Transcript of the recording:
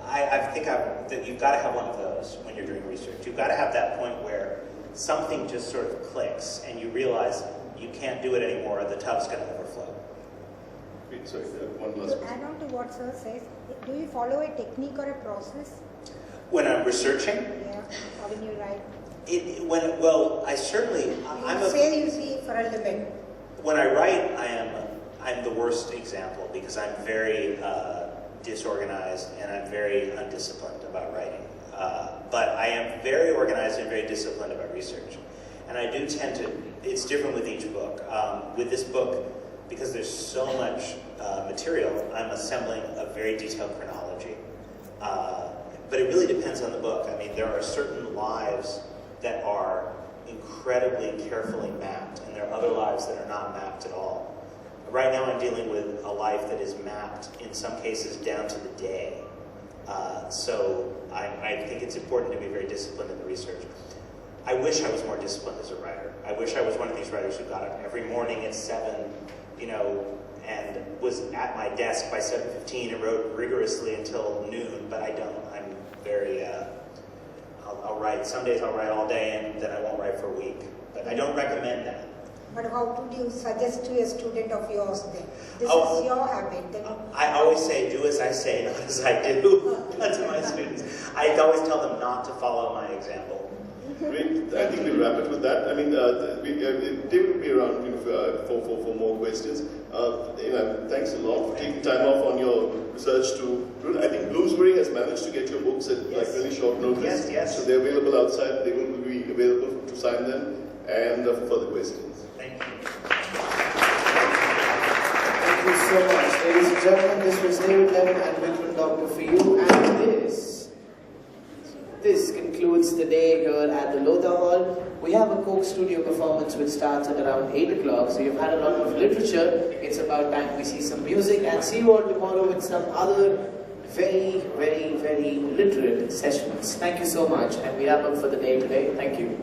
that you've got to have one of those when you're doing research. You've got to have that point where something just sort of clicks and you realize you can't do it anymore, the tub's going to overflow. Sorry, one last To add on to what Sir says, do you follow a technique or a process? When I'm researching? Yeah, or when you write? You see for a living. When I write, I'm the worst example because I'm very disorganized and I'm very undisciplined about writing. But I am very organized and very disciplined about research. And I do tend to, it's different with each book. With this book, because there's so much material, I'm assembling a very detailed chronology. But it really depends on the book. I mean, there are certain lives that are incredibly carefully mapped, and there are other lives that are not mapped at all. Right now I'm dealing with a life that is mapped, in some cases, down to the day. So I think it's important to be very disciplined in the research. I wish I was more disciplined as a writer. I wish I was one of these writers who got up every morning at 7, and was at my desk by 7:15 and wrote rigorously until noon, but I don't. I'm very, I'll write. Some days I'll write all day and then I won't write for a week. But I don't recommend that. But how would you suggest to a student of yours then? This is your habit. Then I always say, do as I say, not as I do. To my students. I always tell them not to follow my example. Great. I think we'll wrap it with that. I mean, David will be around for more questions. Thanks a lot for taking time off on your research to. I think Bloomsbury has managed to get your books at really short notice. Yes. So they're available outside. They will be available to sign them and for further questions. Thank you. Thank you so much, ladies and gentlemen. This was David Lemon and Vikram Doctor for you, and this concludes the day here at the Lotha Hall. We have a Coke Studio performance which starts at around 8 o'clock. So you've had a lot of literature. It's about time we see some music, and see you all tomorrow with some other very, very, very literate sessions. Thank you so much, and we wrap up for the day today. Thank you.